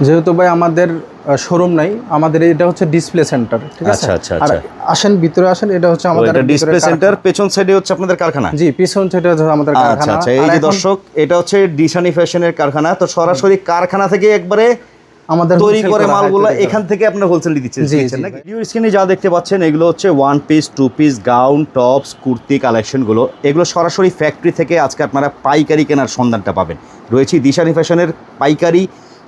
যেহেতু ভাই আমাদের শোরুম নাই, আমাদের এটা হচ্ছে ডিসপ্লে সেন্টার, ঠিক আছে? আচ্ছা আর আসেন ভিতরে আসেন, এটা হচ্ছে আমাদের ডিসপ্লে সেন্টার, পেছন সাইডে হচ্ছে আপনাদের কারখানা। জি, পিছন সাইডে হচ্ছে আমাদের কারখানা। আচ্ছা, এই যে দর্শক, এটা হচ্ছে ডিশানি ফ্যাশনের কারখানা। তো সরাসরি কারখানা থেকে একবারে আমাদের তৈরি করে মালগুলো এখান থেকে আপনারা হোলসেল দিচ্ছেন নাকি? ভিডিও স্ক্রিনে যা দেখতে পাচ্ছেন এগুলো হচ্ছে one piece, two piece, gown, tops, kurti কালেকশনগুলো। এগুলো সরাসরি ফ্যাক্টরি থেকে আজকে আপনারা পাইকারি কেনার সন্ধানটা পাবেন। রয়েছে দিশানি ফ্যাশনের পাইকারি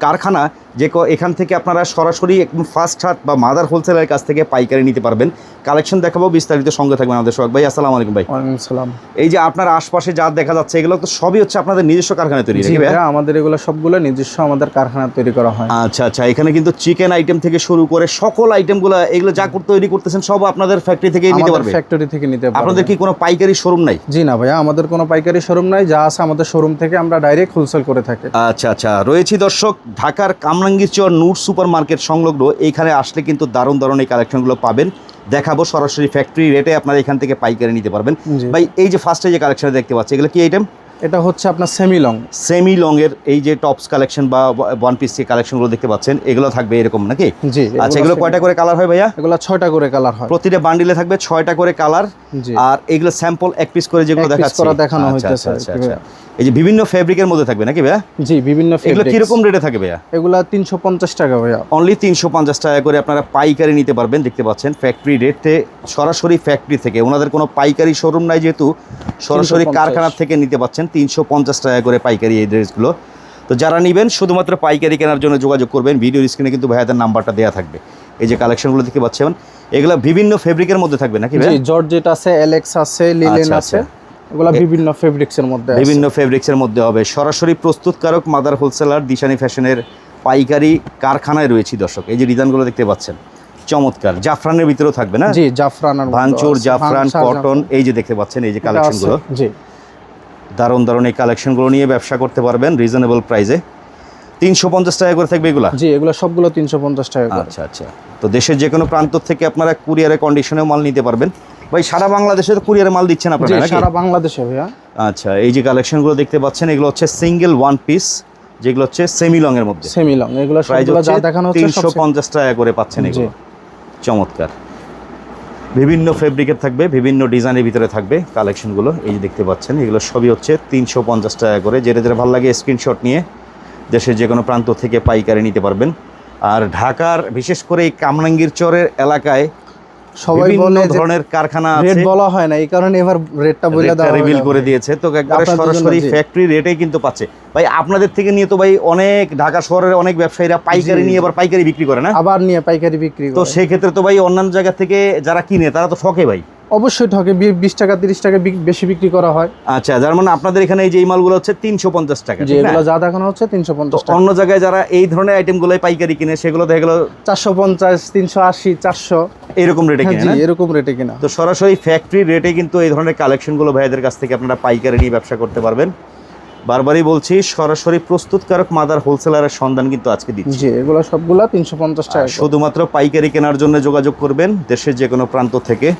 কারখানা, যে এখান থেকে আপনারা সরাসরি একদম ফার্স্ট হাট বা মাদার হোলসেলের কাছ থেকে পাইকারি নিতে পারবেন। কালেকশন দেখাবো, বিস্তারিত সঙ্গে থাকবেন আমাদের সোহাগ ভাই। আসসালামু আলাইকুম ভাই। ওয়ালাইকুম আসসালাম। এই যে আপনার আশপাশে যা দেখা যাচ্ছে এগুলো তো সবই হচ্ছে আপনাদের নিজস্ব কারখানায় তৈরি নাকি ভাই? আমাদের এগুলো সবগুলো নিজস্ব আমাদের কারখানায় তৈরি করা হয়। আচ্ছা, এখানে কিন্তু চিকেন আইটেম থেকে শুরু করে সকল আইটেমগুলো এগুলো যা তৈরি করতেছেন সব আপনাদের ফ্যাক্টরি থেকে নিতে পারবেন। ফ্যাক্টরি থেকে নিতে পারবেন। আপনাদের কি কোনো পাইকারি শোরুম নাই? জি না ভাইয়া, আমাদের কোনো পাইকারি শোরুম নাই, যা আছে আমাদের শোরুম থেকে আমরা ডাইরেক্ট হোলসেল করে থাকি। আচ্ছা, রয়েছি দর্শক ঢাকার কামরাঙ্গীরচর নূর সুপার মার্কেট সংলগ্ন। এইখানে আসলে কিন্তু দারুণ দারুণ এই কালেকশনগুলো পাবেন। দেখাবো সরাসরি ফ্যাক্টরি রেটে আপনারা এখান থেকে পাইকারি নিতে পারবেন। ভাই এই যে ফার্স্টে যে কালেকশন দেখতে পাচ্ছি এগুলো কি আইটেম? এটা হচ্ছে আপনার সেমি লং এর এই যে টপস কালেকশন বা ওয়ান পিস যে কালেকশনগুলো দেখতে পাচ্ছেন এগুলো থাকবে এরকম নাকি? জি। আচ্ছা, এগুলো কয়টা করে কালার হয় ভাইয়া? এগুলো 6টা করে কালার হয়। প্রতিটা বান্ডিলে থাকবে 6টা করে কালার। আর এগুলো স্যাম্পল এক পিস করে যেগুলো দেখানো হইতেছে। আচ্ছা, এই যে বিভিন্ন ফেব্রিকের মধ্যে থাকবে নাকি ভাইয়া? জি, বিভিন্ন ফেব্রিক। এগুলো কি রকম রেটে থাকে ভাইয়া? এগুলো 350 টাকা ভাইয়া। অনলি 350 টাকা করে আপনারা পাইকারি নিতে পারবেন। দেখতে পাচ্ছেন ফ্যাক্টরি রেটে, সরাসরি ফ্যাক্টরি থেকে। ওনাদের কোনো পাইকারি শোরুম নাই, যেহেতু সরাসরি কারখানা থেকে নিতে পাচ্ছেন 350 টাকা করে পাইকারি এই ড্রেসগুলো। তো যারা নেবেন শুধুমাত্র পাইকারি কেনার জন্য যোগাযোগ করবেন। ভিডিওর স্ক্রিনে কিন্তু ভাইয়াদের নাম্বারটা দেওয়া থাকবে। এই যে কালেকশনগুলো দেখতে পাচ্ছেন এগুলো বিভিন্ন ফেব্রিকের মধ্যে থাকবে নাকি ভাই? জি, জর্জেট আছে, এলেক্স আছে, লিলেন আছে। এগুলো বিভিন্ন ফেব্রিক্সের মধ্যে হবে। সরাসরি প্রস্তুতকারক মাদার হোলসেলার দিশানি ফ্যাশনের পাইকারি কারখানায় রয়েছে দর্শক। এই যে ডিজাইনগুলো দেখতে পাচ্ছেন চমৎকার, জাফরানের ভিতরেও থাকবে না? জি, জাফরান আর ভাঙচুর, জাফরান, কটন। এই যে দেখতে পাচ্ছেন এই যে কালেকশনগুলো, জি দারুণ দারুণ এই কালেকশনগুলো নিয়ে ব্যবসা করতে পারবেন রিজনেবল প্রাইসে। 350 টাকা করে থাকবে এগুলা? জি, এগুলো সবগুলো 350 টাকা করে। আচ্ছা, তো দেশের যে কোনো প্রান্ত থেকে আপনারা কুরিয়ারে কন্ডিশনেও মাল নিতে পারবেন। ভাই সারা বাংলাদেশে তো কুরিয়ারে মাল দিচ্ছেন আপনারা নাকি? সারা বাংলাদেশে ভাইয়া। আচ্ছা, এই যে কালেকশনগুলো দেখতে পাচ্ছেন এগুলো হচ্ছে সিঙ্গেল ওয়ান পিস, যেগুলো হচ্ছে সেমি লং এর মধ্যে। সেমি লং এগুলো সবগুলো যা দেখানো হচ্ছে 350 টাকা করে পাচ্ছেন এগুলো। চমৎকার, বিভিন্ন ফেব্রিকের থাকবে, বিভিন্ন ডিজাইনের ভিতরে থাকবে কালেকশনগুলো। এই যে দেখতে পাচ্ছেন এগুলো সবই হচ্ছে 350 টাকা করে। যেটা ভালো লাগে স্ক্রিনশট নিয়ে দেশের যে কোনো প্রান্ত থেকে পাইকারি নিতে পারবেন। আর ঢাকার বিশেষ করে এই কামরাঙ্গীরচরের এলাকায় সবাই বলে ধরনের কারখানা আছে, রেট বলা হয় না, এই কারণে এবার রেটটা বলে দাও, রিভিল করে দিয়েছে। তো একবারে সরাসরি ফ্যাক্টরি রেটেই কিন্তু পাচ্ছে। ভাই আপনাদের থেকে নিয়ে তো ভাই অনেক ঢাকা শহরের অনেক ব্যবসায়ীরা পাইকারি নিয়ে আবার পাইকারি বিক্রি করে না? আবার নিয়ে পাইকারি বিক্রি করে। তো সেই ক্ষেত্রে তো ভাই অন্যান্য জায়গা থেকে যারা কিনে তারা তো ঠকে ভাই। অবশ্যই ঠকে, 20 টাকা 30 টাকা বেশি বিক্রি করা হয়। আচ্ছা, যার মানে আপনাদের এখানে এই যে এই মালগুলো হচ্ছে 350 টাকা। জি, এগুলো যা দেখানো হচ্ছে 350 টাকা। অন্য জায়গায় যারা এই ধরনের আইটেমগুলো পাইকারি কিনে সেগুলো দেখা গেল 450, 380, 400 এরকম রেটে কিনে। জি, এরকম রেটে কিনা। তো সরাসরি ফ্যাক্টরি রেটে কিন্তু এই ধরনের কালেকশনগুলো ভাইদের কাছ থেকে আপনারা পাইকারি নিয়ে ব্যবসা করতে পারবেন। বারবারই বলছি, সরাসরি প্রস্তুতকারক মাদার হোলসেলারের সন্ধান কিন্তু আজকে দিচ্ছি। জি, এগুলো সবগুলো 350 টাকা। শুধুমাত্র পাইকারি কেনার জন্য যোগাযোগ করবেন দেশের যে কোনো প্রান্ত থেকে।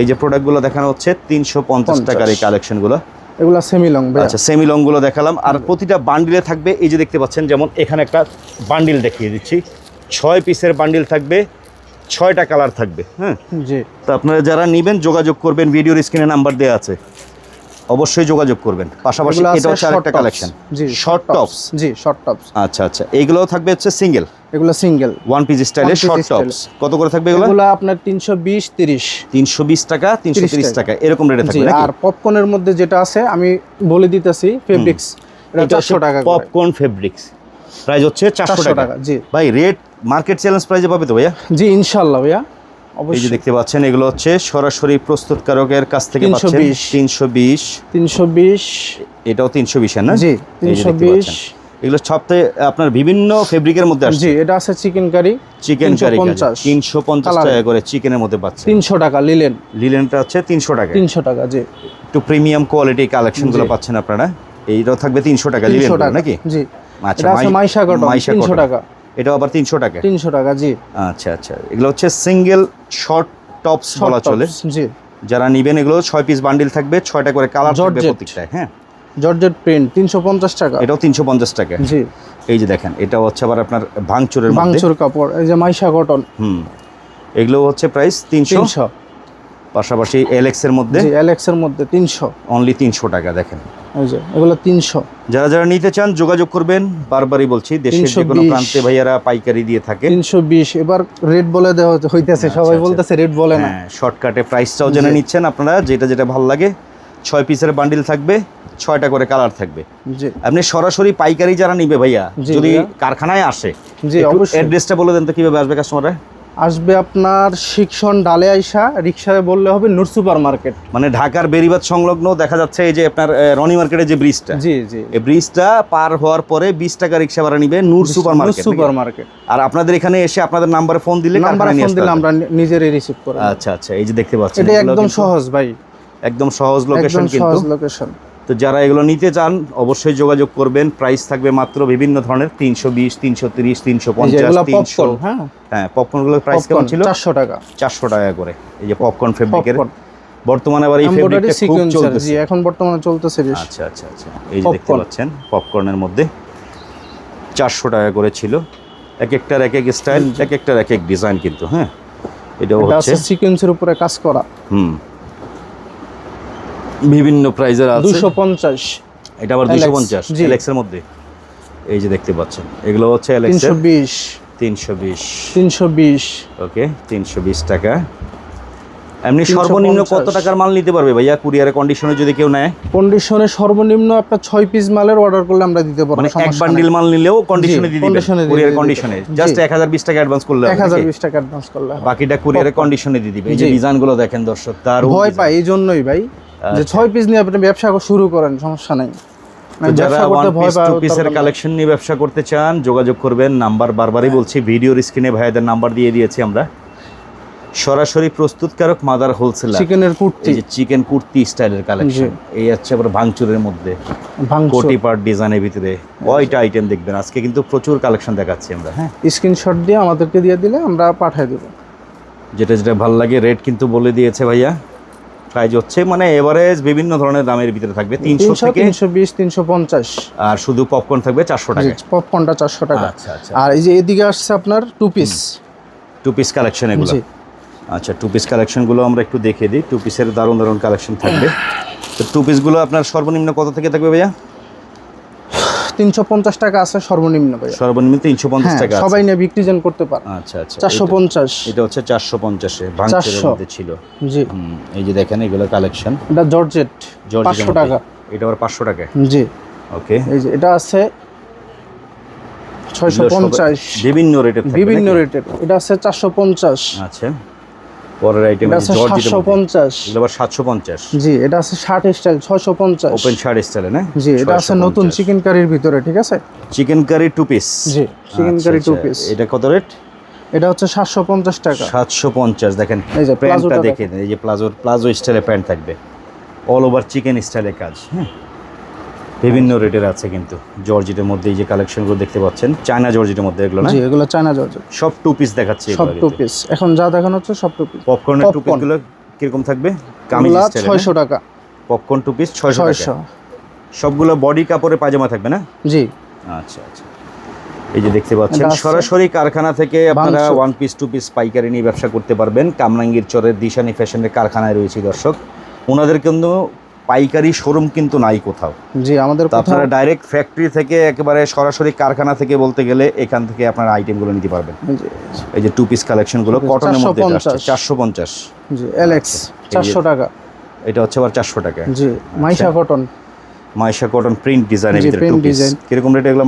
এই যে প্রোডাক্টগুলো দেখানো হচ্ছে 350 টাকার এই কালেকশনগুলো। এগুলো সেমি লং। আচ্ছা, সেমি লং গুলো দেখালাম। আর প্রতিটা বান্ডিলে থাকবে, এই যে দেখতে পাচ্ছেন, যেমন এখানে একটা বান্ডিল দেখিয়ে দিচ্ছি, 6 পিসের বান্ডিল থাকবে, 6টা কালার থাকবে। হ্যাঁ জি, তো আপনারা যারা নেবেন যোগাযোগ করবেন, ভিডিওর স্ক্রিনে নাম্বার দেওয়া আছে, অবশ্যই যোগাযোগ করবেন। পাশাপাশি এটা হচ্ছে আরেকটা কালেকশন। জি, শর্ট টপস। জি, শর্ট টপস। আচ্ছা, এইগুলোও থাকবে হচ্ছে সিঙ্গেল। এগুলো সিঙ্গেল ওয়ান পিস স্টাইলে শর্ট টপস। কত করে থাকবে এগুলো? এগুলো আপনার 320, 30। 320 টাকা, 330 টাকা এরকম রেটে থাকবে নাকি? আর পপকর্নের মধ্যে যেটা আছে আমি বলে দিতেছি, ফেব্রিক্স, এটা 400 টাকা। পপকর্ন ফেব্রিক্স প্রাইস হচ্ছে 400 টাকা। জি ভাই, রেট মার্কেট চ্যালেঞ্জ প্রাইসে পাবে তো ভাইয়া? জি, ইনশাআল্লাহ ভাইয়া, অবশ্যই। এই যে দেখতে পাচ্ছেন এগুলো হচ্ছে সরাসরি প্রস্তুতকারকের কাছ থেকে পাচ্ছেন 320। এটাও 320 না? জি, 320। এগুলো সবতে আপনার বিভিন্ন ফেব্রিকের মধ্যে আসছে। জি, এটা আছে চিকেন কারি 350 টাকা করে চিকেনের মধ্যে পাচ্ছেন। 300 টাকা লিলেনটা হচ্ছে 300 টাকা। 300 টাকা। জি, একটু প্রিমিয়াম কোয়ালিটি কালেকশনগুলো পাচ্ছেন আপনারা। এইটাও থাকবে 300 টাকা লিলেন নাকি? জি। আচ্ছা, এটা আছে মাইশা কটন 300 টাকা। এটাও আবার 300 টাকা। 300 টাকা। জি। আচ্ছা, এগুলো হচ্ছে সিঙ্গেল শর্ট টপস বলা চলে। জি, যারা নেবেন এগুলো 6 পিস বান্ডিল থাকবে, 6টা করে কালার থাকবে প্রত্যেকটায়। হ্যাঁ, জর্জেট প্রিন্ট 350 টাকা। এটাও 350 টাকা। জি। এই যে দেখেন এটা হচ্ছে আবার আপনার ভাঙচুরের মধ্যে, ভাঙচুর কাপড়, এই যে মাইশা কটন। এগুলো হচ্ছে প্রাইস 300। পাশাপাশি এলএক্স এর মধ্যে, জি এলএক্স এর মধ্যে 300, অনলি 300 টাকা। দেখেন এই যে এগুলো 300। যারা যারা নিতে চান যোগাযোগ করবেন, বারবারই বলছি দেশের যে কোনো প্রান্তে ভাইয়ারা পাইকারি দিয়ে থাকে। 320 এবার রেট বলে দেওয়া হইতেছে, সবাই বলতেছে রেট বলে না। হ্যাঁ, শর্টকাটে প্রাইসটাও জেনে নিচ্ছেন আপনারা, যেটা যেটা ভালো লাগে। 6 পিসের বান্ডিল থাকবে, 6টা করে কালার থাকবে। জি আপনি সরাসরি পাইকারি যারা নিবে ভাইয়া, যদি কারখানায় আসে, জি অবশ্যই অ্যাড্রেসটা বলে দেন তো কিভাবে আসবে কাস্টমাররা? আসবে আপনার শিক্ষণ ডালে আইসা রিকশায় বললে হবে নূর সুপার মার্কেট, মানে ঢাকার বেরিবাদ সংলগ্ন দেখা যাচ্ছে এই যে আপনার রনি মার্কেটের যে ব্রিজটা, জি জি এই ব্রিজটা পার হওয়ার পরে 20 টাকা রিকশা ভাড়া নিবে Noor super market. Super market. আর আপনাদের এখানে এসে আপনাদের নাম্বারে ফোন দিলে আমরা নিজেরই রিসিভ করব। আচ্ছা আচ্ছা, এই যে দেখতে পাচ্ছেন এটা একদম সহজ ভাই, একদম সহজ লোকেশন কিন্তু। সহজ লোকেশন। তো যারা এগুলো নিতে চান অবশ্যই যোগাযোগ করবেন। প্রাইস থাকবে মাত্র বিভিন্ন ধরনের 320, 330, 350, 300। হ্যাঁ, পপকর্নগুলোর প্রাইস কেমন ছিল? 400 টাকা। 400 টাকা করে। এই যে পপকর্ন ফেব্রিকের, বর্তমানে আবার এই ফেব্রিকটা খুব চলতেছে। জি এখন বর্তমানে চলতেছে বেশ। আচ্ছা আচ্ছা আচ্ছা, এই যে দেখতে পাচ্ছেন পপকর্নের মধ্যে 400 টাকা করে ছিল। এক একটার এক এক স্টাইল, এক একটার এক এক ডিজাইন কিন্তু। হ্যাঁ, এটাও হচ্ছে সিকোয়েন্সের উপরে কাজ করা। বিভিন্ন প্রাইজের আছে। 250, এটা আবার 250 এলএক্স এর মধ্যে। এই যে দেখতে পাচ্ছেন এগুলো হচ্ছে এলএক্স এর 320। ওকে, 320 টাকা। এমনি সর্বনিম্ন কত টাকার মাল নিতে পারবে ভাইয়া কুরিয়ারে কন্ডিশনে যদি কেউ নেয়? কন্ডিশনে সর্বনিম্ন আপনার 6 পিস মালের অর্ডার করলে আমরা দিতে পারবো। মানে এক বান্ডিল মাল নিলেও কন্ডিশনে দিয়ে দিবেন, কুরিয়ার কন্ডিশনে। জাস্ট 1020 টাকা অ্যাডভান্স করলে হবে। 1020 টাকা অ্যাডভান্স করলে হবে, বাকিটা কুরিয়ারে কন্ডিশনে দিয়ে দিবে। এই যে ডিজাইনগুলো দেখেন দর্শক, তার ভয় পাই এই জন্যই ভাই যে 6 পিস নিয়ে আপনি ব্যবসা শুরু করেন, সমস্যা নাই। যারা 1 পিস 2 পিসের কালেকশন নিয়ে ব্যবসা করতে চান যোগাযোগ করবেন। নাম্বার বারবারই বলছি, ভিডিওর স্ক্রিনে ভাইয়াদের নাম্বার দিয়ে দিয়েছি আমরা। সরাসরি প্রস্তুতকারক মাদার হোলসেলার। চিকেনের কুর্তি, এই যে চিকেন কুর্তি স্টাইলের কালেকশন। এই হচ্ছে আবার ভাঙচুরের মধ্যে, কোটি পার্ট ডিজাইনের ভিতরে কয়টা আইটেম দেখবেন। আজকে কিন্তু প্রচুর কালেকশন দেখাচ্ছি আমরা। হ্যাঁ, স্ক্রিনশট দিয়ে আমাদেরকে দিয়ে দিলে আমরা পাঠিয়ে দেব। যেটা যেটা ভালো লাগে। রেট কিন্তু বলে দিয়েছে ভাইয়া। প্রাইস হচ্ছে মানে এভারেজ বিভিন্ন ধরনের দামের ভিতরে থাকবে, 300 থেকে 320, 350। আর শুধু পপকর্ন থাকবে 400 টাকা। পপকর্নটা 400 টাকা। আচ্ছা আচ্ছা। আর এই যে এদিকে আসছে আপনার 2 পিস কালেকশন এগুলো। আচ্ছা, 2 পিস কালেকশনগুলো আমরা একটু দেখে দিই। 2 পিসের দারুণ দারুণ কালেকশন থাকবে। তো 2 পিসগুলো আপনার সর্বনিম্ন কত থেকে থাকবে ভাইয়া? 350 টাকা আছে সর্বনিম্ন ভাইয়া। সর্বনিম্ন 350 টাকা আছে। সবাই নিয়ে বিক্রিজন করতে পারে। আচ্ছা আচ্ছা, 450। এটা হচ্ছে 450 এ ভাঙচুরের মধ্যে ছিল। জি, এই যে দেখেন এগুলো কালেকশন। এটা জর্জেট 500 টাকা। এটা আবার 500 টাকা। জি, ওকে। এই যে এটা আছে 650, বিভিন্ন রেটের থাকবে, বিভিন্ন রেটের। এটা আছে 450। আচ্ছা, পরের আইটেম আছে জর্জেট 750। এটা আবার 750। জি, এটা আছে 60 স্টাইল 650। ওপেন শার্ট স্টাইলে না? জি, এটা আছে নতুন চিকেন কারির ভিতরে, ঠিক আছে? Chicken curry 2 piece. জি, চিকেন কারি 2 পিস। এটা কত রেট? এটা হচ্ছে 750 টাকা। 750। দেখেন এই যে প্যান্টটা দেখেন, এই যে প্লাজো স্টাইলে প্যান্ট থাকবে, অল ওভার চিকেন স্টাইলে কাজ। হ্যাঁ, বিভিন্ন রেটের আছে কিন্তু। জর্জেটের মধ্যে এই যে কালেকশনগুলো দেখতে পাচ্ছেন, চায়না জর্জেটের মধ্যে এগুলো না? জি, এগুলো চায়না জর্জেট। সব 2 পিস দেখাচ্ছি, সব 2 পিস। এখন যা দেখানো হচ্ছে সব 2 পিস। পপকর্নের 2 পিসগুলো কিরকম থাকবে? কামিজ স্টাইলে 600 টাকা। পপকর্ন 2 পিস 600 টাকা। সবগুলো বডি কাপড়ে পায়জামা থাকবে না? জি। আচ্ছা আচ্ছা, এই যে দেখতে পাচ্ছেন সরাসরি কারখানা থেকে আপনারা 1 পিস 2 পিস পাইকারি নিয়ে ব্যবসা করতে পারবেন। কামরাঙ্গীর চরের দিশানি ফ্যাশনের কারখানায় রয়েছে দর্শক। ওনাদের কিন্তু পাইকারি শোরুম কিন্তু নাই কোথাও। জি, আমাদের আপনারা ডাইরেক্ট ফ্যাক্টরি থেকে একেবারে সরাসরি কারখানা থেকে বলতে গেলে এখান থেকে আপনারা আইটেমগুলো নিতে পারবেন। এই যে 2 পিস কালেকশনগুলো কটনের মধ্যে 450। জি, এলএক্স 400 টাকা। এটা হচ্ছে আবার 400 টাকা। জি, মাইশা কটন প্রিন্ট ডিজাইনের ভিতরে 2 পিস। কিরকম রেট এগুলো?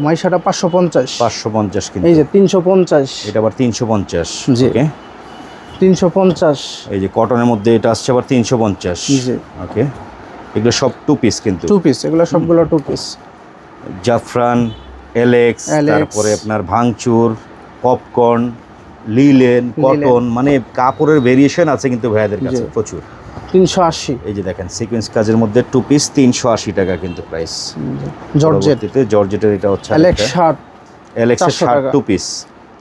মাইশাটা 550 কিন্তু। এই যে 350। এটা আবার 350। জি, ওকে, 350। এই যে কটনের মধ্যে এটা আসছে আবার 350। জি, ওকে। এগুলো সব 2 পিস কিন্তু। 2 পিস, এগুলো সবগুলো 2 পিস। জাফরান, এলেক্স, তারপরে আপনার ভাঙচুর, পপকর্ন, লিলেন, কটন, মানে কাপড়ের ভেরিয়েশন আছে কিন্তু ভাইয়াদের কাছে প্রচুর। 380। এই যে দেখেন সিকোয়েন্স কাজের মধ্যে 2 পিস 380 টাকা কিন্তু প্রাইস। জর্জেটের এটা হচ্ছে এলেক্স শার্ট, এলেক্সের শার্ট 2 পিস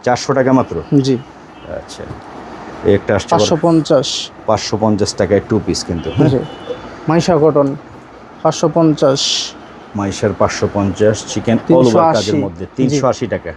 400 টাকা মাত্র। জি, আচ্ছা, একটা আসছে 550 টাকায় 2 পিস কিন্তু। জি, মাইশা কটন 550। মাইশার 550, চিকেন অল ওভার কাজের মধ্যে 380 টাকা।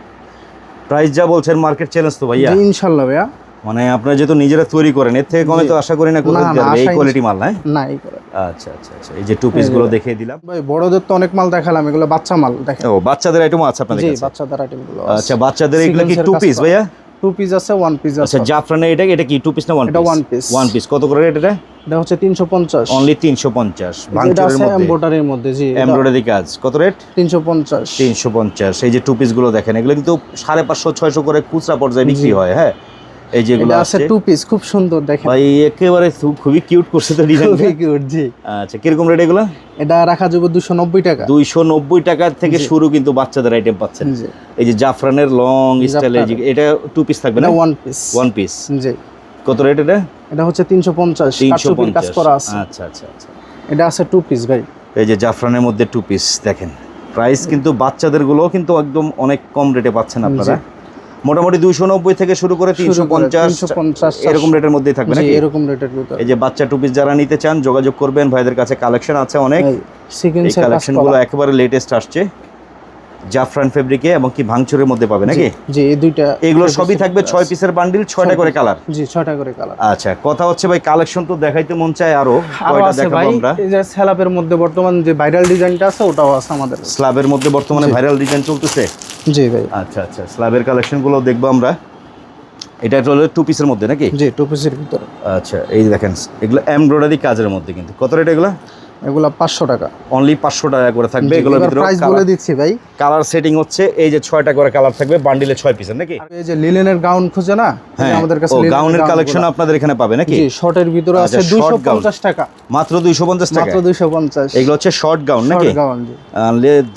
প্রাইস যা বলছেন মার্কেট চ্যালেঞ্জ তো ভাইয়া। জি ইনশাআল্লাহ ভাইয়া। মানে আপনারা যেহেতু নিজেরা তৈরি করেন, এর থেকে কমে তো আশা করি না কোনো এই কোয়ালিটি মাল নাই। না এই করে। আচ্ছা আচ্ছা আচ্ছা, এই যে টু পিস গুলো দেখিয়ে দিলাম ভাই। বড়দের তো অনেক মাল দেখালাম, এগুলো বাচ্চা মাল দেখেন। ও বাচ্চাদের আইটেম আছে আপনাদের কাছে? জি বাচ্চাদের আইটেম গুলো। আচ্ছা বাচ্চাদের এগুলো কি টু পিস ভাইয়া? টু পিস আছে, ওয়ান পিস আছে। আচ্ছা জাফরানে এটা কি টু পিস না ওয়ান পিস? এটা ওয়ান পিস। ওয়ান পিস কত করে রেট এটা? এটা হচ্ছে 350। অনলি 350। ভাঙচুরের মধ্যে এমব্রয়ডারির মধ্যে। জি এমব্রয়ডারি কাজ কত রেট? 350। 350। এই যে টু পিস গুলো দেখেন, এগুলো কিন্তু 550 600 করে খুচরা পর্যায়ে বিক্রি হয়। হ্যাঁ এই যেগুলো আছে টু পিস খুব সুন্দর দেখেন ভাই, একেবারে খুবই কিউট করছে তো ডিজাইন। খুবই কিউট। জি আচ্ছা কিরকম রেট এগুলো? এটা রাখা যাবে 290 টাকা। 290 টাকা থেকে শুরু কিন্তু বাচ্চাদের আইটেম পাচ্ছেন। এই যে জাফরানের লং স্টাইল, এটা টু পিস থাকবে না? One piece. One piece. জি কত রেট এটা? এটা হচ্ছে 350। 350 কাজ করা আছে। আচ্ছা আচ্ছা আচ্ছা। এটা আছে টু পিস ভাই। এই যে জাফরানের মধ্যে টু পিস দেখেন, প্রাইস কিন্তু বাচ্চাদের গুলো কিন্তু একদম অনেক কম রেটে পাচ্ছেন আপনারা। মোটামুটি 290 থেকে শুরু করে 350 এরকম রেটের মধ্যেই থাকবে নাকি? এরকম রেটের ভিতরে। এই যে বাচ্চা টু পিস যারা নিতে চান যোগাযোগ করবেন, ভাইদের কাছে কালেকশন আছে অনেক। এই কালেকশনগুলো একেবারে লেটেস্ট আসছে জাফরান ফেব্রিকে এবং কি ভাঙচুরের মধ্যে পাবে নাকি? জি এই দুইটা এগুলো সবই থাকবে 6 পিসের বান্ডিল, 6টা করে কালার। জি 6টা করে কালার। আচ্ছা কথা হচ্ছে ভাই কালেকশন তো দেখাইতে মন চায়, আরো কয়টা দেখাবো আমরা? এই যে স্ল্যাবের মধ্যে বর্তমান যে ভাইরাল ডিজাইনটা আছে ওটাও আছে আমাদের। স্ল্যাবের মধ্যে বর্তমানে ভাইরাল ডিজাইন চলতেছে? জি ভাই। আচ্ছা আচ্ছা, স্ল্যাবের কালেকশনগুলো দেখবো আমরা। এটা হলো টু পিসের মধ্যে নাকি? জি টু পিসের ভিতরে। আচ্ছা এই দেখেন, এগুলো এমব্রয়ডারি কাজের মধ্যে কিন্তু। কত রেট এগুলো? এগুলা 500 টাকা। অনলি 500 টাকা করে থাকবে। এগুলোর ভিতরে প্রাইস বলে দিচ্ছি ভাই। কালার সেটিং হচ্ছে এই যে 6টা করে কালার থাকবে, বান্ডিলে 6 পিসের নাকি? এই যে লিলেনের গাউন খুঁজে না, আমাদের কাছে গাউনের কালেকশন আপনাদের এখানে পাবে নাকি? জি শর্টের ভিতরে আছে 250 টাকা। মাত্র 250 টাকা? মাত্র 250। এগুলো হচ্ছে শর্ট গাউন নাকি? শর্ট গাউন জি।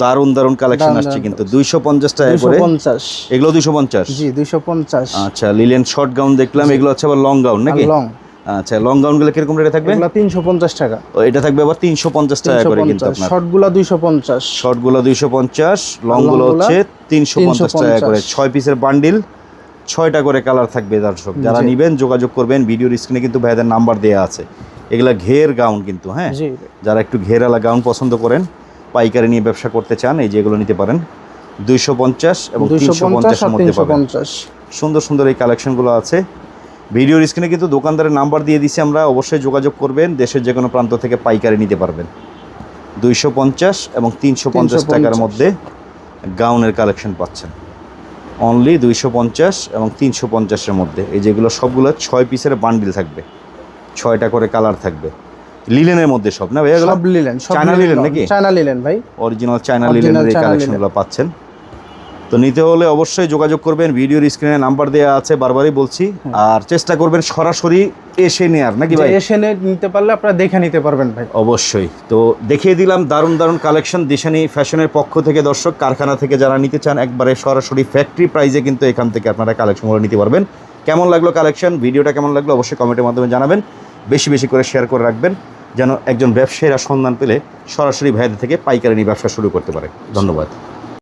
দারুন দারুন কালেকশন আসছে কিন্তু। 250 টাকা করে। 250 এগুলো 250? জি 250। আচ্ছা লিলেন শর্ট গাউন দেখলাম, এগুলো হচ্ছে আবার লং গাউন নাকি? লং। আচ্ছা লং গাউন গুলো কিরকম রেটে থাকবে? এগুলো 350 টাকা। ও এটা থাকবে আবার 350 টাকা করে কিন্তু আপনার। শর্ট গুলো 250। শর্ট গুলো 250, লং গুলো হচ্ছে 350 টাকা করে। 6 পিসের বান্ডিল, 6টা করে কালার থাকবে দর্শক। যারা নেবেন যোগাযোগ করবেন, ভিডিওর স্ক্রিনে কিন্তু ভাইদের নাম্বার দেওয়া আছে। এগুলা ঘের গাউন কিন্তু। হ্যাঁ যারা একটু ঘেরালা গাউন পছন্দ করেন, পাইকারি নিয়ে ব্যবসা করতে চান, এই যে এগুলো নিতে পারেন। 250 এবং 350 এর মধ্যে পাবেন। সুন্দর সুন্দর এই কালেকশনগুলো আছে। ভিডিওর স্ক্রিনে কিন্তু দোকানদারের নাম্বার দিয়ে দিছি আমরা, অবশ্যই যোগাযোগ করবেন। দেশের যে কোনো প্রান্ত থেকে পাইকারি নিতে পারবেন। 250 এবং 350 টাকার মধ্যে গাউনের কালেকশন পাচ্ছেন। অনলি 250 এবং 350-এর মধ্যে। এই যেগুলো সবগুলো 6 পিসের বান্ডিল থাকবে, 6টা করে কালার থাকবে। লিলেনের মধ্যে সব না ভাই? সব লিলেন। চায়না লিলেন নাকি? চায়না লিলেন ভাই, অরিজিনাল চায়না লিলেনের এই কালেকশনগুলো পাচ্ছেন। তো নিতে হলে অবশ্যই যোগাযোগ করবেন, ভিডিওর স্ক্রিনে নাম্বার দেওয়া আছে, বারবারই বলছি। আর চেষ্টা করবেন সরাসরি এসে নেয়ার নাকি ভাই? এসে নিতে পারলে আপনারা দেখে নিতে পারবেন ভাই। অবশ্যই। তো দেখিয়ে দিলাম দারুণ দারুণ কালেকশন দিশানি ফ্যাশনের পক্ষ থেকে। দর্শক কারখানা থেকে যারা নিতে চান, একবারে সরাসরি ফ্যাক্টরি প্রাইসে কিন্তু এখান থেকে আপনারা কালেকশনগুলো নিতে পারবেন। কেমন লাগলো কালেকশন, ভিডিওটা কেমন লাগলো অবশ্যই কমেন্টের মাধ্যমে জানাবেন। বেশি বেশি করে শেয়ার করে রাখবেন, যেন একজন ব্যবসায়ীরা সন্ধান পেলে সরাসরি ভাইদের থেকে পাইকারি নিয়ে ব্যবসা শুরু করতে পারে। ধন্যবাদ।